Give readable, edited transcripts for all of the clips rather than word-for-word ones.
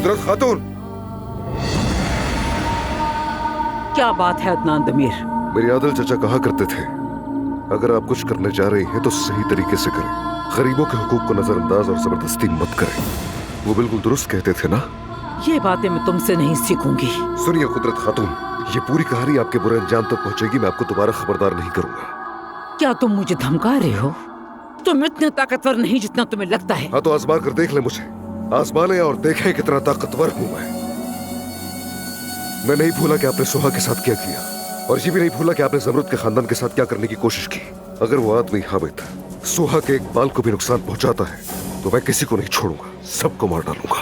कुदरत खातून, क्या बात है अदनान दमीर? मेरे आदिल चाचा कहा करते थे, अगर आप कुछ करने जा रही हैं तो सही तरीके से करें, गरीबों के हुकूक को नजरअंदाज और जबरदस्ती मत करें। वो बिल्कुल दुरुस्त कहते थे ना? ये बातें मैं तुमसे नहीं सीखूंगी। सुनिए कुदरत खातून, ये पूरी कहानी आपके बुरे अंजाम तक पहुंचेगी। मैं आपको दोबारा खबरदार नहीं करूंगा। क्या तुम मुझे धमका रहे हो? तुम इतने ताकतवर नहीं जितना तुम्हें लगता है। हाँ तो आजमा कर देख ले मुझे, आजमा ले और देखें कितना ताकतवर हूं मैं नहीं भूला कि आपने सुहा के साथ क्या किया, और ये भी नहीं भूला कि आपने जमरुद के खानदान के साथ क्या करने की कोशिश की। अगर वो आदमी हामिद सुहा के एक बाल को भी नुकसान पहुंचाता है तो मैं किसी को नहीं छोड़ूंगा, सबको मार डालूंगा।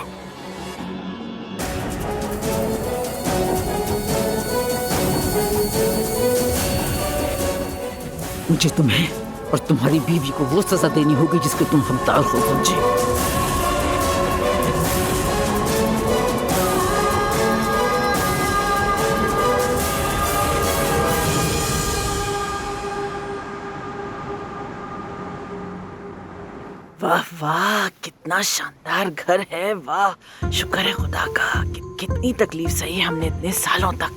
मुझे तुम्हें और तुम्हारी बीवी को वो सजा देनी होगी जिसके तुम हकदार हो समझे। वाह वाह, कितना शानदार घर है। वाह, शुक्र है खुदा का कि कितनी तकलीफ सही हमने इतने सालों तक।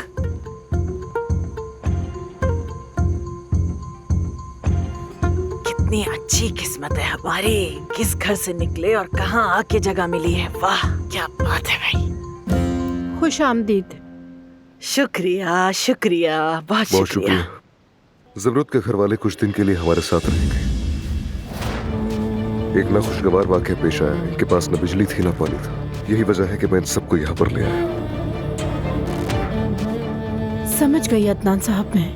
कितनी अच्छी किस्मत है हमारी, किस घर से निकले और कहाँ आके जगह मिली है। वाह क्या बात है भाई। खुश आमदीद। शुक्रिया शुक्रिया, बहुत शुक्रिया। जमरुद के घर वाले कुछ दिन के लिए हमारे साथ रहेंगे। एक नाखुशगवार वाक़या पेश आया। इनके पास न बिजली थी न पानी था। यही वजह है कि मैं इन सबको यहाँ पर ले आया। समझ गई अदनान साहब। मैं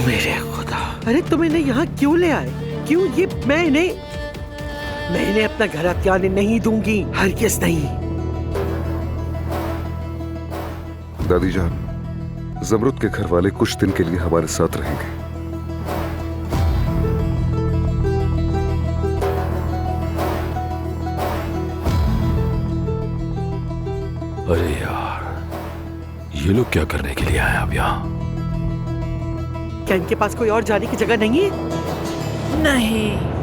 मेरे खुदा, अरे तुम इन्हें यहाँ क्यों ले आए? क्यों? ये मैं इन्हें अपना घर हथियाने नहीं दूंगी, हरगिज़ नहीं। दादी जान, जमरुद के घर वाले कुछ दिन के लिए हमारे साथ रहेंगे। अरे यार, ये लोग क्या करने के लिए आए अब यहाँ? क्या इनके पास कोई और जाने की जगह नहीं है? नहीं।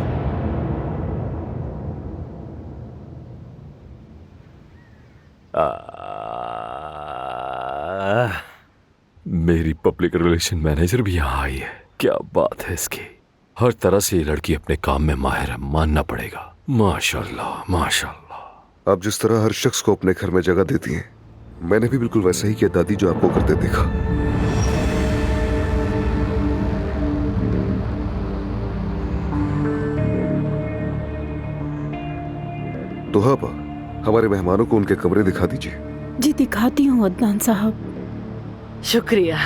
मेरी पब्लिक रिलेशन मैनेजर भी यहाँ आई है। क्या बात है इसकी। हर तरह से ये लड़की अपने काम में माहिर है, मानना पड़ेगा। माशाल्लाह माशाल्लाह। आप जिस तरह हर शख्स को अपने घर में जगह देती हैं, मैंने भी बिल्कुल वैसा ही किया दादी, जो आपको करते देखा। तो आप हमारे मेहमानों को उनके कमरे दिखा दीजिए। जी दिखाती हूँ अदनान साहब। शुक्रिया।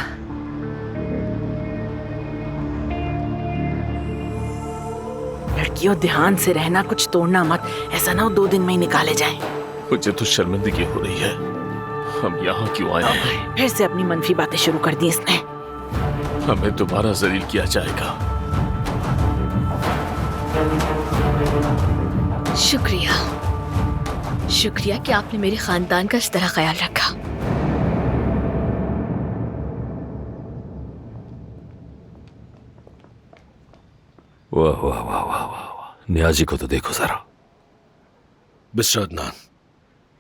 लड़कियों, ध्यान से रहना, कुछ तोड़ना मत। ऐसा ना हो 2 दिन में ही निकाले जाएं। मुझे तो शर्मिंदगी हो रही है। हम यहाँ क्यों आए हैं? फिर से अपनी मनफी बातें शुरू कर दी इसने। हमें दोबारा जलील किया जाएगा। शुक्रिया शुक्रिया कि आपने मेरे खानदान का इस तरह ख्याल रखा। वाह वाह वाह वाह वाह, नियाजी को तो देखो जरा। मिस्टर अदनान,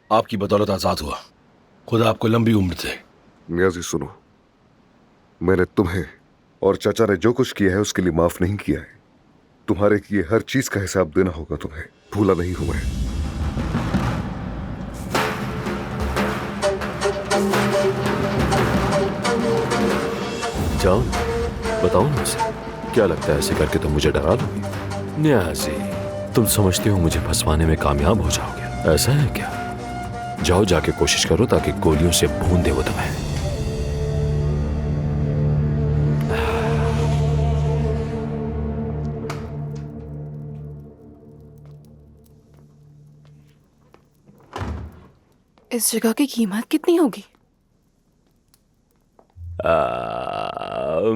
आपकी बदौलत आजाद हुआ। खुदा आपको लंबी उम्र दे। नियाजी सुनो, मैंने तुम्हें और चाचा ने जो कुछ किया है उसके लिए माफ नहीं किया है। तुम्हारे किए हर चीज का हिसाब देना होगा तुम्हें। भूला नहीं हूं मैं। जाओ, बताओ मुझसे, क्या लगता है ऐसे करके तुम मुझे डरा लोगी? नियाजी, तुम समझते हो मुझे फंसवाने में कामयाब हो जाओगे, ऐसा है क्या? जाओ, जाके कोशिश करो ताकि गोलियों से भून दे वो तुम्हें। इस जगह की कीमत कितनी होगी?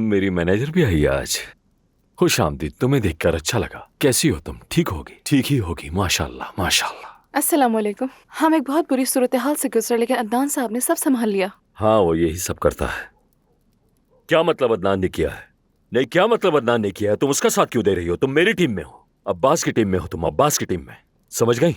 मेरी मैनेजर भी आई आज। खुश आमदीद, तुम्हें देखकर अच्छा लगा। कैसी हो तुम? ठीक होगी? ठीक ही होगी, माशाल्लाह माशाल्लाह। अस्सलाम वालेकुम। हम एक बहुत बुरी सूरत हाल से गुजरे, लेकिन अदनान साहब ने सब संभाल लिया। हाँ, वो यही सब करता है। क्या मतलब अदनान ने किया है? नहीं, क्या मतलब अदनान ने किया है? तुम उसका साथ क्यों दे रही हो? तुम मेरी टीम में हो, अब्बास की टीम में हो, तुम अब्बास की टीम में। समझ गई?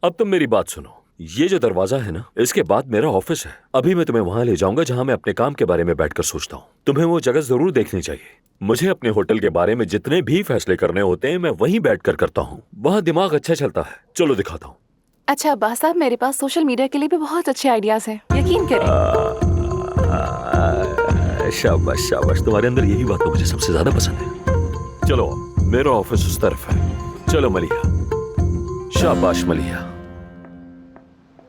अब तुम मेरी बात सुनो। ये जो दरवाजा है ना, इसके बाद मेरा ऑफिस है। अभी मैं तुम्हें वहां ले जाऊंगा जहां मैं अपने काम के बारे में बैठकर सोचता हूँ। तुम्हें वो जगह जरूर देखनी चाहिए। मुझे अपने होटल के बारे में जितने भी फैसले करने होते हैं मैं वहीं बैठकर करता हूँ। वहां दिमाग अच्छा चलता है। चलो दिखाता हूँ। अच्छा अब्बास साहब, मेरे पास सोशल मीडिया के लिए भी बहुत अच्छे आइडियाज हैं, यकीन करें। शाबाश शाबाश, तुम्हारे अंदर यही बात तो मुझे सबसे ज्यादा पसंद है। चलो, मेरा ऑफिस उस तरफ है। चलो मलिया। शाबाश मलिया।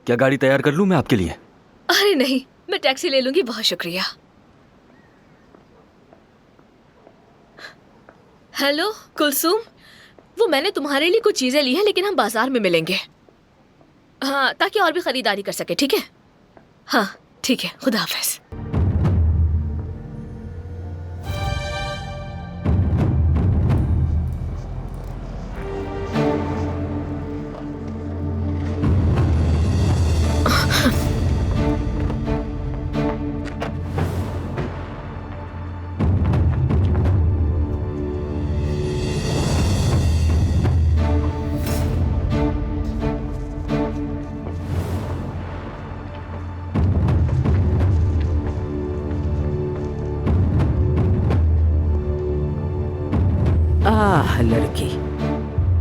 क्या गाड़ी तैयार कर लूं मैं आपके लिए? अरे नहीं, मैं टैक्सी ले लूंगी, बहुत शुक्रिया। हेलो कुलसूम, वो मैंने तुम्हारे लिए कुछ चीजें ली हैं, लेकिन हम बाजार में मिलेंगे। हाँ, ताकि और भी खरीदारी कर सके। ठीक है? हाँ ठीक है, खुदा हाफिज। आह लड़की,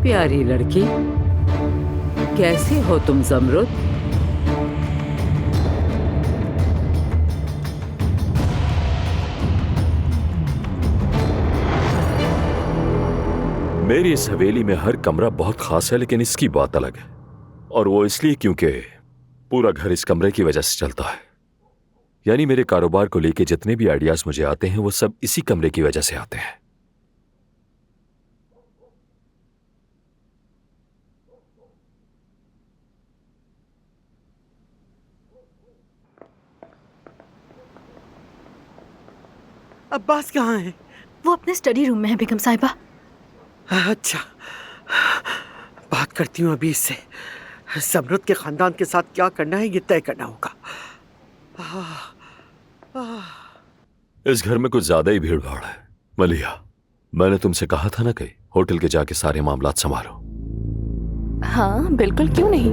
प्यारी लड़की, कैसी हो तुम ज़मरुद? मेरी इस हवेली में हर कमरा बहुत खास है, लेकिन इसकी बात अलग है। और वो इसलिए क्योंकि पूरा घर इस कमरे की वजह से चलता है। यानी मेरे कारोबार को लेके जितने भी आइडियाज मुझे आते हैं वो सब इसी कमरे की वजह से आते हैं। अब्बास कहाँ है? वो अपने स्टडी रूम में है बेगम साहिबा। अच्छा, बात करती हूँ अभी इससे। ज़मरुद के खानदान के साथ क्या करना है ये तय करना होगा। इस घर में कुछ ज्यादा ही भीड़ भाड़ है। मलिया, मैंने तुमसे कहा था ना कि होटल के जाके सारे मामलात संभालो। हाँ बिल्कुल, क्यों नहीं।